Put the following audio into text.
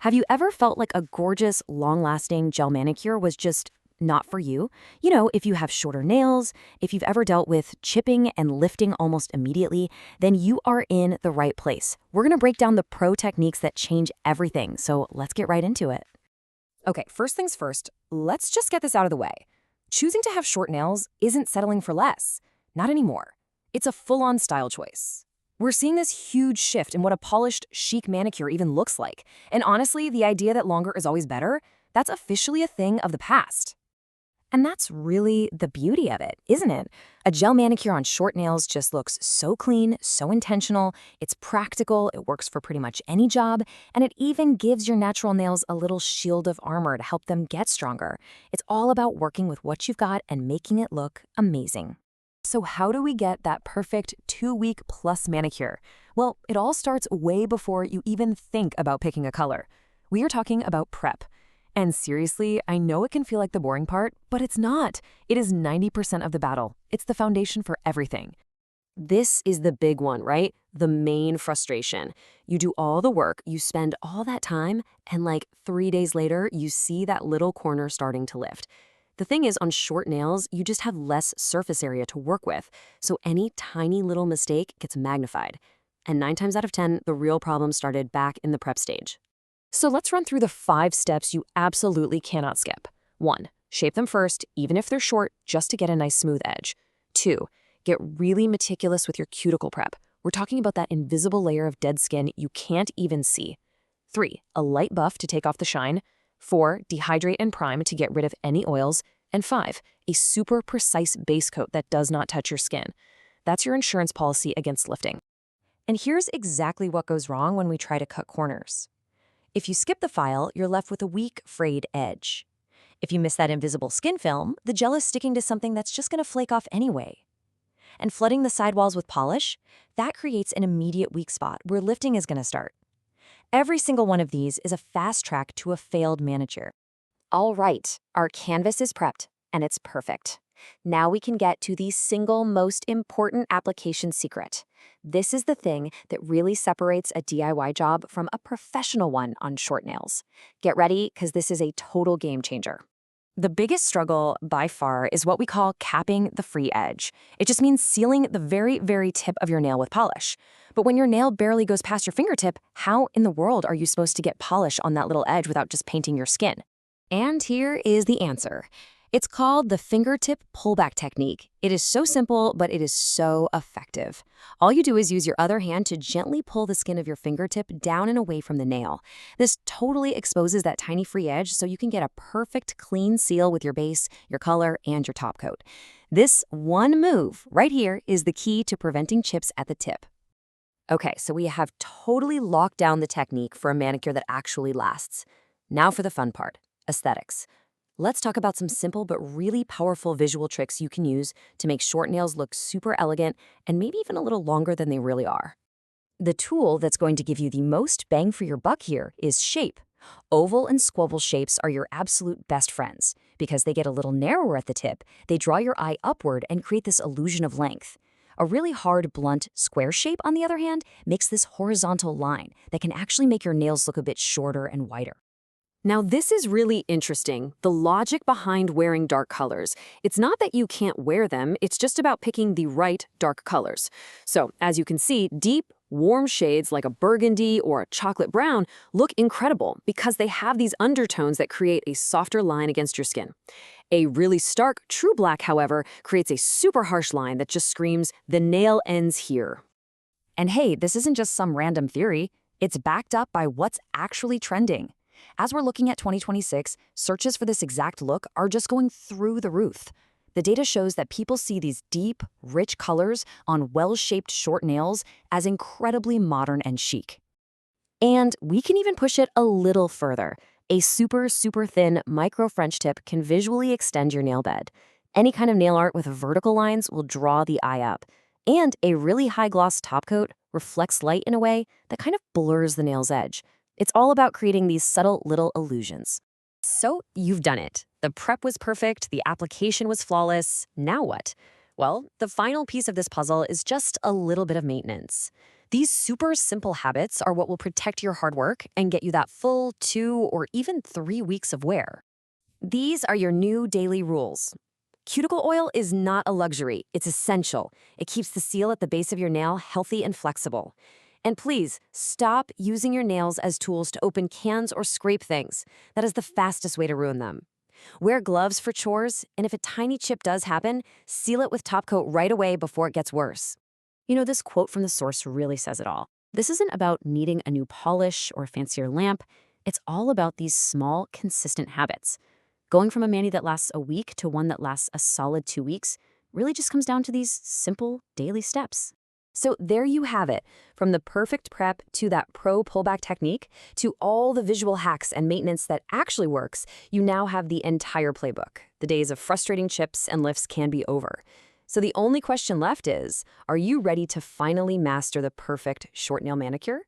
Have you ever felt like a gorgeous, long-lasting gel manicure was just not for you? You know, if you have shorter nails, if you've ever dealt with chipping and lifting almost immediately, then you are in the right place. We're going to break down the pro techniques that change everything, so let's get right into it. Okay, first things first, let's just get this out of the way. Choosing to have short nails isn't settling for less. Not anymore. It's a full-on style choice. We're seeing this huge shift in what a polished, chic manicure even looks like. And honestly, the idea that longer is always better, that's officially a thing of the past. And that's really the beauty of it, isn't it? A gel manicure on short nails just looks so clean, so intentional, it's practical, it works for pretty much any job, and it even gives your natural nails a little shield of armor to help them get stronger. It's all about working with what you've got and making it look amazing. So how do we get that perfect 2-week plus manicure? Well, it all starts way before you even think about picking a color. We are talking about prep. And seriously, I know it can feel like the boring part, but it's not. It is 90% of the battle. It's the foundation for everything. This is the big one, right? The main frustration. You do all the work, you spend all that time, and like 3 days later, you see that little corner starting to lift. The thing is, on short nails, you just have less surface area to work with, so any tiny little mistake gets magnified. And 9 times out of 10, the real problem started back in the prep stage. So let's run through the 5 steps you absolutely cannot skip. 1. Shape them first, even if they're short, just to get a nice smooth edge. 2. Get really meticulous with your cuticle prep. We're talking about that invisible layer of dead skin you can't even see. 3. A light buff to take off the shine. 4. Dehydrate and prime to get rid of any oils. And 5. A super precise base coat that does not touch your skin. That's your insurance policy against lifting. And here's exactly what goes wrong when we try to cut corners. If you skip the file, you're left with a weak, frayed edge. If you miss that invisible skin film, the gel is sticking to something that's just going to flake off anyway. And flooding the sidewalls with polish, that creates an immediate weak spot where lifting is going to start. Every single one of these is a fast track to a failed manicure. All right, our canvas is prepped, and it's perfect. Now we can get to the single most important application secret. This is the thing that really separates a DIY job from a professional one on short nails. Get ready, because this is a total game changer. The biggest struggle, by far, is what we call capping the free edge. It just means sealing the very, very tip of your nail with polish. But when your nail barely goes past your fingertip, how in the world are you supposed to get polish on that little edge without just painting your skin? And here is the answer. It's called the fingertip pullback technique. It is so simple, but it is so effective. All you do is use your other hand to gently pull the skin of your fingertip down and away from the nail. This totally exposes that tiny free edge so you can get a perfect clean seal with your base, your color, and your top coat. This one move right here is the key to preventing chips at the tip. Okay, so we have totally locked down the technique for a manicure that actually lasts. Now for the fun part, aesthetics. Let's talk about some simple but really powerful visual tricks you can use to make short nails look super elegant and maybe even a little longer than they really are. The tool that's going to give you the most bang for your buck here is shape. Oval and squoval shapes are your absolute best friends. Because they get a little narrower at the tip, they draw your eye upward and create this illusion of length. A really hard, blunt, square shape, on the other hand, makes this horizontal line that can actually make your nails look a bit shorter and wider. Now, this is really interesting, the logic behind wearing dark colors. It's not that you can't wear them, it's just about picking the right dark colors. So, as you can see, deep, warm shades like a burgundy or a chocolate brown look incredible because they have these undertones that create a softer line against your skin. A really stark, true black, however, creates a super harsh line that just screams, "The nail ends here." And hey, this isn't just some random theory. It's backed up by what's actually trending. As we're looking at 2026, searches for this exact look are just going through the roof. The data shows that people see these deep, rich colors on well-shaped short nails as incredibly modern and chic. And we can even push it a little further. A super, super thin micro French tip can visually extend your nail bed. Any kind of nail art with vertical lines will draw the eye up. And a really high-gloss top coat reflects light in a way that kind of blurs the nail's edge. It's all about creating these subtle little illusions. So you've done it. The prep was perfect, the application was flawless. Now what? Well, the final piece of this puzzle is just a little bit of maintenance. These super simple habits are what will protect your hard work and get you that full 2 or even 3 weeks of wear. These are your new daily rules. Cuticle oil is not a luxury, it's essential. It keeps the seal at the base of your nail healthy and flexible. And please, stop using your nails as tools to open cans or scrape things. That is the fastest way to ruin them. Wear gloves for chores, and if a tiny chip does happen, seal it with top coat right away before it gets worse. This quote from the source really says it all. This isn't about needing a new polish or a fancier lamp. It's all about these small, consistent habits. Going from a mani that lasts a week to one that lasts a solid 2 weeks really just comes down to these simple daily steps. So there you have it. From the perfect prep to that pro pullback technique to all the visual hacks and maintenance that actually works, you now have the entire playbook. The days of frustrating chips and lifts can be over. So the only question left is, are you ready to finally master the perfect short nail manicure?